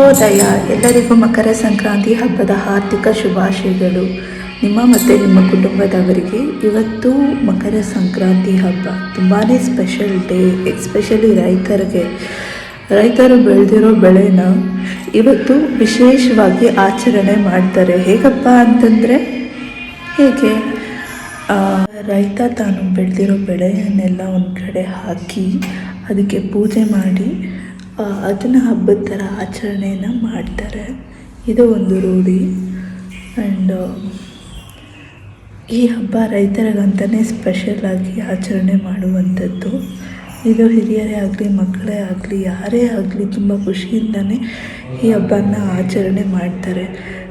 ಶುಭೋದಯ. ಎಲ್ಲರಿಗೂ ಮಕರ ಸಂಕ್ರಾಂತಿ ಹಬ್ಬದ ಹಾರ್ದಿಕ ಶುಭಾಶಯಗಳು. ನಿಮ್ಮ ಮತ್ತು ನಿಮ್ಮ ಕುಟುಂಬದವರಿಗೆ ಇವತ್ತು ಮಕರ ಸಂಕ್ರಾಂತಿ ಹಬ್ಬ ತುಂಬಾ ಸ್ಪೆಷಲ್ ಡೇ. ಎಸ್ಪೆಷಲಿ ರೈತರು ಬೆಳೆದಿರೋ ಬೆಳೆನ ಇವತ್ತು ವಿಶೇಷವಾಗಿ ಆಚರಣೆ ಮಾಡ್ತಾರೆ. ಹೇಗಪ್ಪ ಅಂತಂದರೆ ಹೇಗೆ ರೈತ ತಾನು ಬೆಳೆದಿರೋ ಬೆಳೆಯನ್ನೆಲ್ಲ ಒಂದು ಕಡೆ ಹಾಕಿ ಅದಕ್ಕೆ ಪೂಜೆ ಮಾಡಿ ಅದನ್ನು ಹಬ್ಬದ ಥರ ಆಚರಣೆಯನ್ನು ಮಾಡ್ತಾರೆ. ಇದು ಒಂದು ರೂಢಿ. ಆ್ಯಂಡ್ ಈ ಹಬ್ಬ ರೈತರಿಗಂತಲೇ ಸ್ಪೆಷಲಾಗಿ ಆಚರಣೆ ಮಾಡುವಂಥದ್ದು. ಇದು ಹಿರಿಯರೇ ಆಗಲಿ ಮಕ್ಕಳೇ ಆಗಲಿ ಯಾರೇ ಆಗಲಿ ತುಂಬ ಖುಷಿಯಿಂದನೇ ಈ ಹಬ್ಬನ ಆಚರಣೆ ಮಾಡ್ತಾರೆ.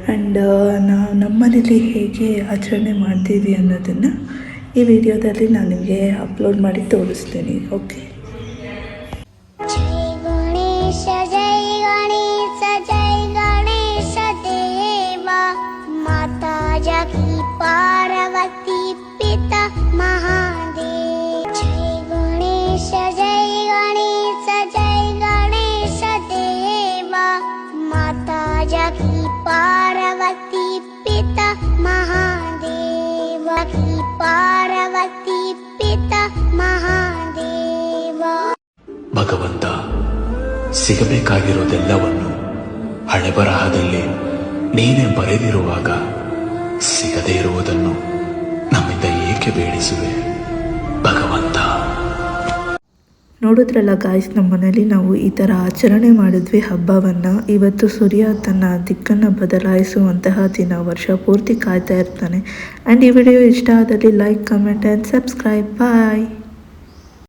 ಆ್ಯಂಡ್ ನಮ್ಮನೇಲಿ ಹೇಗೆ ಆಚರಣೆ ಮಾಡ್ತೀವಿ ಅನ್ನೋದನ್ನು ಈ ವಿಡಿಯೋದಲ್ಲಿ ನಾನು ನಿಮಗೆ ಅಪ್ಲೋಡ್ ಮಾಡಿ ತೋರಿಸ್ತೀನಿ. ಓಕೆ. पार्वती पिता महादेव जय गणेश देवा माता जगी पार्वती पिता महादेव पार्वती पिता महादेव. ಭಗವಂತ ಸಿಗಬೇಕಾಗಿರೋದೆಲ್ಲವನ್ನು ಹಣೆ ಬರಹದಲ್ಲಿ ನೀನೇ ಬರೆದಿರುವಾಗ ಸಿಗದೇ ಇರುವುದನ್ನು ನಮ್ಮಿಂದ ಏಕೆ ಬೇಡಿಸುವೆ ಭಗವಂತ. ನೋಡಿದ್ರಲ್ಲ ಗಾಯ್ಸ್, ನಮ್ಮ ಮನೇಲಿ ನಾವು ಈ ಥರ ಆಚರಣೆ ಮಾಡಿದ್ವಿ ಹಬ್ಬವನ್ನು. ಇವತ್ತು ಸೂರ್ಯ ತನ್ನ ದಿಕ್ಕನ್ನು ಬದಲಾಯಿಸುವಂತಹ ದಿನ. ವರ್ಷ ಪೂರ್ತಿ ಕಾಯ್ತಾ ಇರ್ತಾನೆ. ಆ್ಯಂಡ್ ಈ ವಿಡಿಯೋ ಇಷ್ಟ ಆದಲ್ಲಿ like, comment and subscribe. Bye.